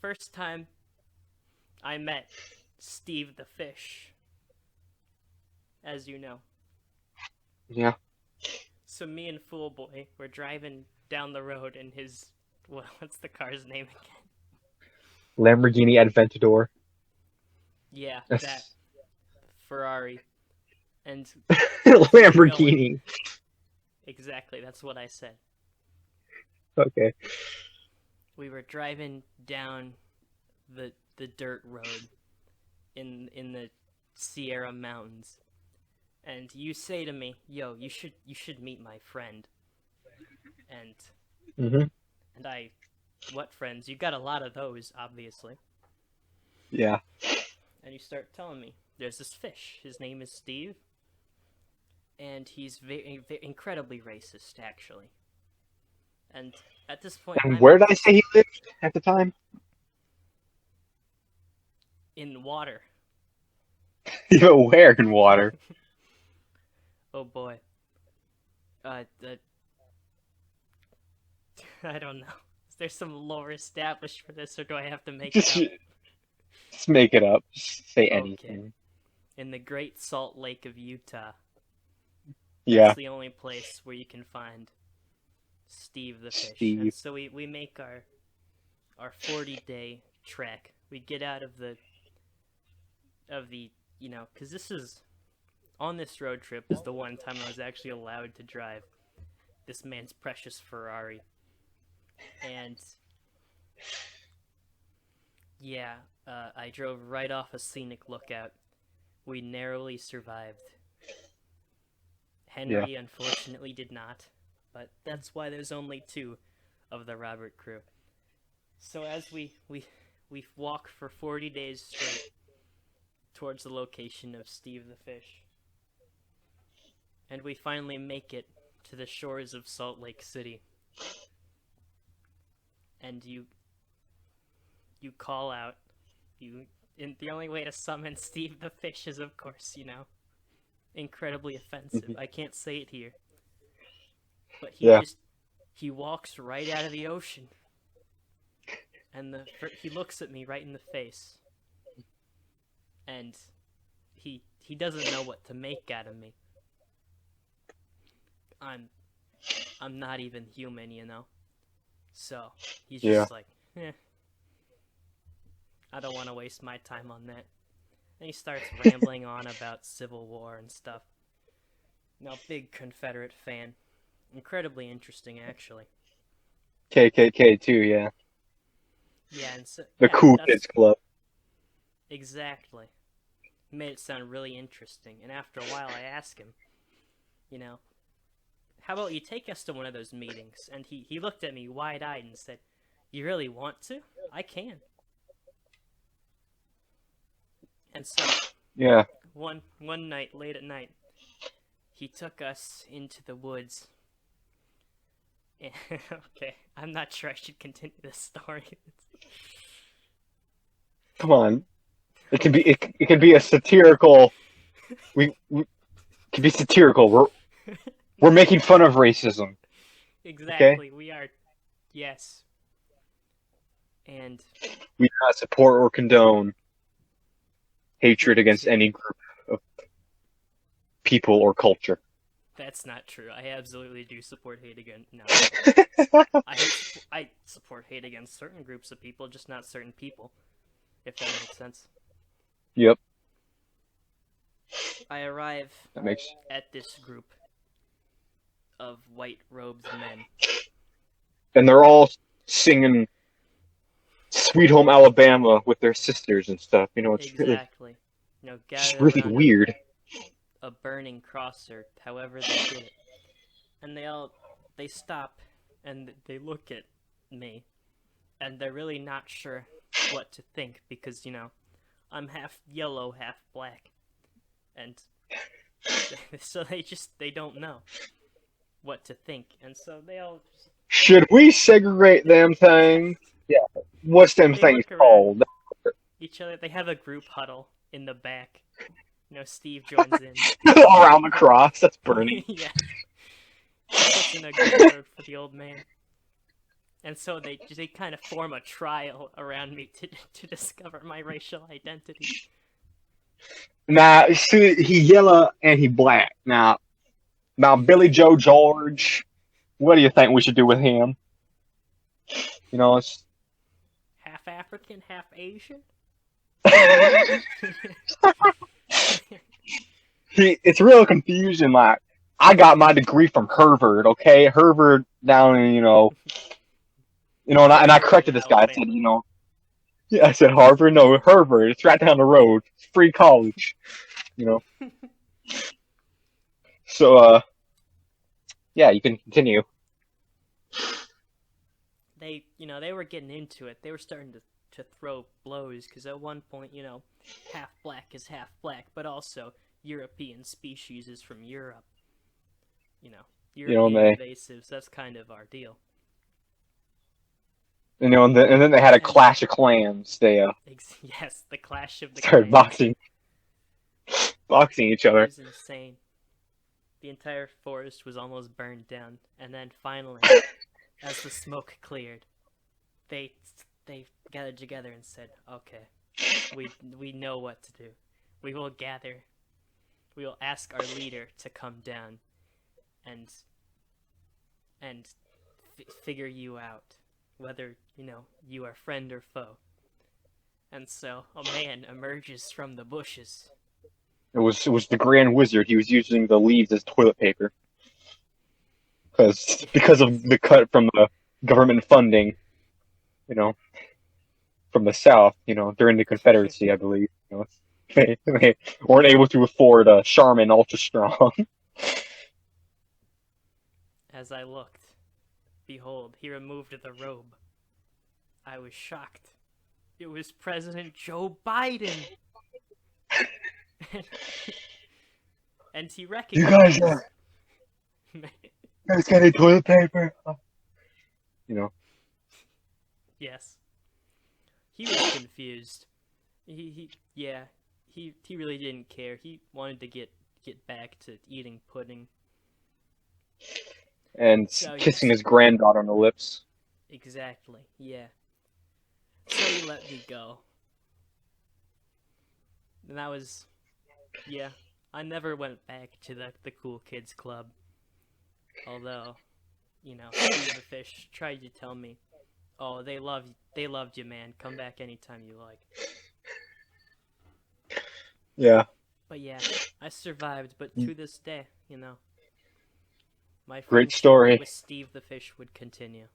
first time I met Steve the fish, as you know. Yeah. So me and Foollboy were driving down the road in his, well, what's the car's name again? Lamborghini Aventador. Yeah, that That's Ferrari. And as we were going, Lamborghini. exactly, that's what I said. Okay. We were driving down the dirt road in the Sierra Mountains, and you say to me, "Yo, you should meet my friend." And Hmm. and I, what friends? You got a lot of those, obviously. Yeah. And you start telling me there's this fish. His name is Steve, and he's incredibly racist, actually. And at this point, And I'm where did I say he lived at the time? in water. You where in water? Oh boy. Uh, uh, I don't know. Is there some lore established for this, or do I have to make it Just, up? just make it up. Just say Okay. anything. In the Great Salt Lake of Utah. That's Yeah. the only place where you can find Steve the fish. And Steve. so we make our 40-day trek. We get out of the because this is on this road trip is the one time I was actually allowed to drive this man's precious Ferrari. And yeah, I drove right off a scenic lookout. We narrowly survived. Yeah. Henry unfortunately did not, but that's why there's only two of the Robert crew. So as we walk for 40 days straight towards the location of Steve the fish, and we finally make it to the shores of Salt Lake City. And you call out. And the only way to summon Steve the fish is, of course, incredibly offensive. I can't say it here. But Yeah. he walks right out of the ocean. And he looks at me right in the face. And he doesn't know what to make out of me. I'm not even human. So he's Yeah. just like, I don't want to waste my time on that. And he starts rambling on about Civil War and stuff. Big Confederate fan. Incredibly interesting, actually. KKK too. Yeah. Yeah, and so The yeah, Cool that's Kids Club. exactly. Made it sound really interesting. And after a while, I asked him, how about you take us to one of those meetings? And he looked at me wide-eyed and said, "You really want to? I can." And so Yeah. one night, late at night, he took us into the woods. And, okay, I'm not sure I should continue this story. Come on. It can be. It can be a satirical. We can be satirical. We're making fun of racism. Okay. Exactly, we are. Yes. And We do not support or condone hatred against see, any group of people or culture. that's not true. I absolutely do support hate against. No, I support hate against certain groups of people, just not certain people. If that makes sense. Yep. I arrive That makes. at this group of white-robed men. And they're all singing "Sweet Home Alabama" with their sisters and stuff. Exactly. It's Gathered really around weird. a burning cross, or however they did it. And they stop and they look at me, and they're really not sure what to think because, I'm half yellow, half black. And so they don't know what to think. And so they all Should we segregate them things? Yeah. What's them they things look around called? each other. They have a group huddle in the back. Steve joins in. Around the cross that's burning. Yeah. He puts in a good word for the old man. And so they kind of form a trial around me to discover my racial identity. Now, see, he yellow and he black. Now, Billy Joe George, what do you think we should do with him? You know, it's... Half African, half Asian? It's real confusing. Like, I got my degree from Harvard, okay? Harvard down in, and I corrected this guy. I said, yeah, I said Harvard. No, Harvard. It's right down the road. It's free college, So, yeah, you can continue. They were getting into it. They were starting to throw blows, because at one point, half black is half black, but also European species is from Europe. European invasives, that's kind of our deal. And then they had a clash of clans. They yes, the clash of the started clans. boxing each other. It was insane. The entire forest was almost burned down, and then finally, as the smoke cleared, they gathered together and said, "Okay, we know what to do. We will gather. We will ask our leader to come down and figure you out, whether you are friend or foe." And so a man emerges from the bushes. It was the Grand Wizard. He was using the leaves as toilet paper because of the cut from the government funding, from the South, during the Confederacy, I believe. They weren't able to afford a Charmin Ultra Strong. As I looked, behold, he removed the robe. I was shocked. It was President Joe Biden. And he recognized... You guys got any toilet paper? Yes. He was confused. He really didn't care. He wanted to get back to eating pudding. And kissing his granddaughter on the lips. Exactly, yeah. So he let me go. And that was... Yeah, I never went back to the Cool Kids Club. Although, Steve the Fish tried to tell me, "Oh, they loved you, man. Come back anytime you like." Yeah. But yeah, I survived. But to this day, my great story with Steve the Fish would continue.